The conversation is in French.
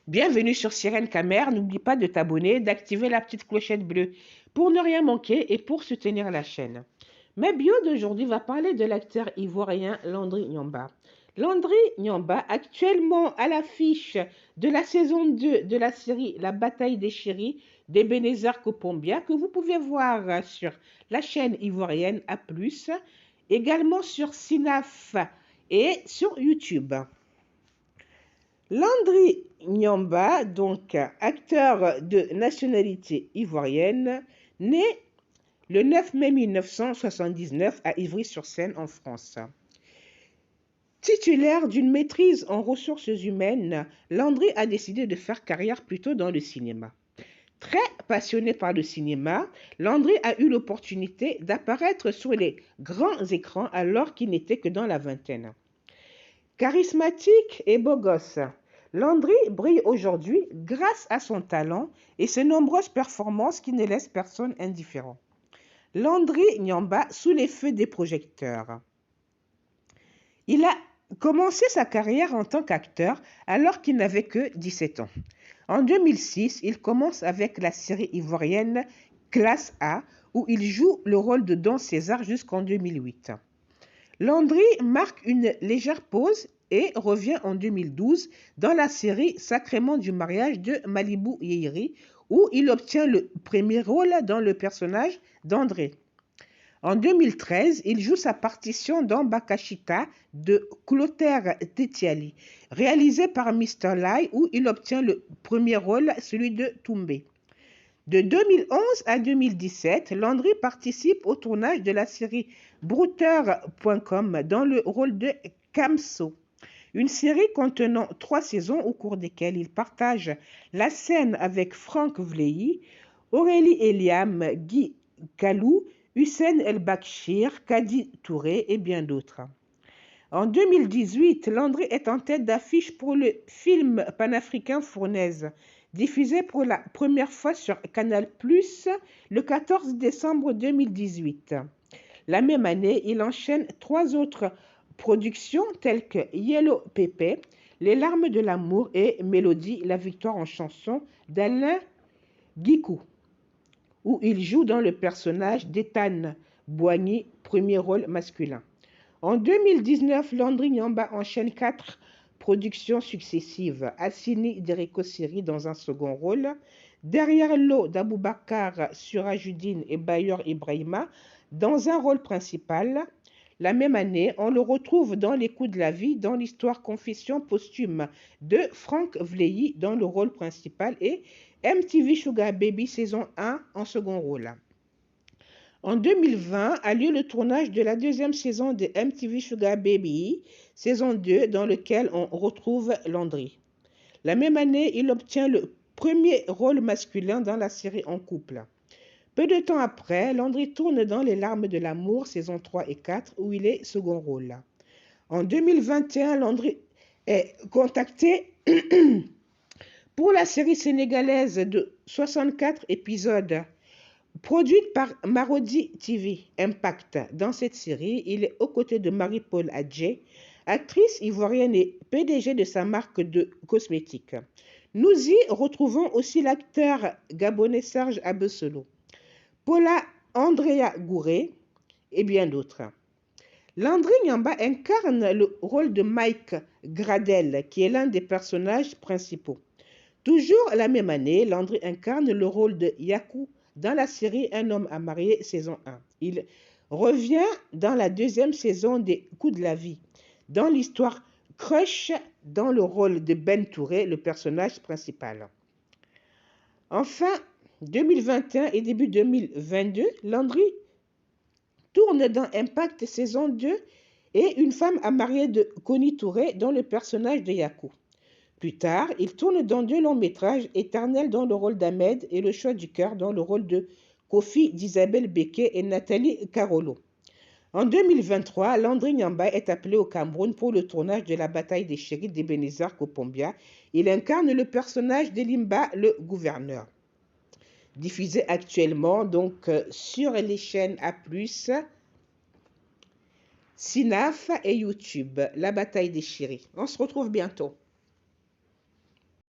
Bienvenue sur Sirène Camer. N'oublie pas de t'abonner, d'activer la petite clochette bleue pour ne rien manquer et pour soutenir la chaîne. Ma bio d'aujourd'hui va parler de l'acteur ivoirien Landry Nyamba. Landry Nyamba, actuellement à l'affiche de la saison 2 de la série La Bataille des Chéris d'Ebenezer Kopombia, que vous pouvez voir sur la chaîne ivoirienne A+, également sur Synaf et sur YouTube. Landry Nyamba, donc acteur de nationalité ivoirienne, né le 9 mai 1979 à Ivry-sur-Seine en France. Titulaire d'une maîtrise en ressources humaines, Landry a décidé de faire carrière plutôt dans le cinéma. Très passionné par le cinéma, Landry a eu l'opportunité d'apparaître sur les grands écrans alors qu'il n'était que dans la vingtaine. Charismatique et beau gosse, Landry brille aujourd'hui grâce à son talent et ses nombreuses performances qui ne laissent personne indifférent. Landry Nyamba sous les feux des projecteurs. Il a commencé sa carrière en tant qu'acteur alors qu'il n'avait que 17 ans. En 2006, il commence avec la série ivoirienne Classe A où il joue le rôle de Don César jusqu'en 2008. Landry marque une légère pause et revient en 2012 dans la série Sacrement du mariage de Malibu Yeiri où il obtient le premier rôle dans le personnage d'André. En 2013, il joue sa partition dans Bakashita de Clotaire Tetiali, réalisé par Mr. Lai où il obtient le premier rôle, celui de Toumbé. De 2011 à 2017, Landry participe au tournage de la série Brouteur.com dans le rôle de Kamso, une série contenant 3 saisons au cours desquelles il partage la scène avec Franck Vlehi, Aurélie Eliam, Guy Kalou, Hussein El Bakshir, Kadi Touré et bien d'autres. En 2018, Landry est en tête d'affiche pour le film panafricain Fournaise, diffusé pour la première fois sur Canal+, le 14 décembre 2018. La même année, il enchaîne 3 autres productions telles que Yellow Pépé, Les larmes de l'amour et Mélodie, la victoire en chanson d'Alain Guikou, où il joue dans le personnage d'Ethan Boigny, premier rôle masculin. En 2019, Landry Nyamba enchaîne 4 productions successives. Assini Dereko Siri dans un second rôle, Derrière l'eau d'Aboubacar Surajudine et Bayor Ibrahima dans un rôle principal. La même année, on le retrouve dans Les coups de la vie, dans l'histoire Confession posthume de Franck Vlehi dans le rôle principal et MTV Sugar Baby saison 1 en second rôle. En 2020 a lieu le tournage de la 2e saison de MTV Sugar Baby, saison 2, dans lequel on retrouve Landry. La même année, il obtient le premier rôle masculin dans la série En couple. Peu de temps après, Landry tourne dans Les larmes de l'amour, saison 3 et 4, où il est second rôle. En 2021, Landry est contacté pour la série sénégalaise de 64 épisodes produite par Marodi TV Impact. Dans cette série, il est aux côtés de Marie-Paul Adjé, actrice ivoirienne et PDG de sa marque de cosmétiques. Nous y retrouvons aussi l'acteur gabonais Serge Abesolo, Paula Andrea Gouré et bien d'autres. Landry Nyamba incarne le rôle de Mike Gradel, qui est l'un des personnages principaux. Toujours la même année, Landry incarne le rôle de Yakou dans la série Un homme à marier, saison 1. Il revient dans la 2e saison des Coups de la vie, dans l'histoire Crush, dans le rôle de Ben Touré, le personnage principal. Enfin, 2021 et début 2022, Landry tourne dans Impact saison 2 et Une femme à marier de Connie Touré dans le personnage de Yakou. Plus tard, il tourne dans 2 longs métrages, Éternel dans le rôle d'Ahmed et Le choix du cœur dans le rôle de Kofi d'Isabelle Becquet et Nathalie Carolo. En 2023, Landry Nyamba est appelé au Cameroun pour le tournage de La Bataille des Chéris d'Ebenezer Kopombia. Il incarne le personnage d'Elimba, le gouverneur. Diffusé actuellement donc sur les chaînes A+, Synaf et YouTube, La Bataille des Chéris. On se retrouve bientôt.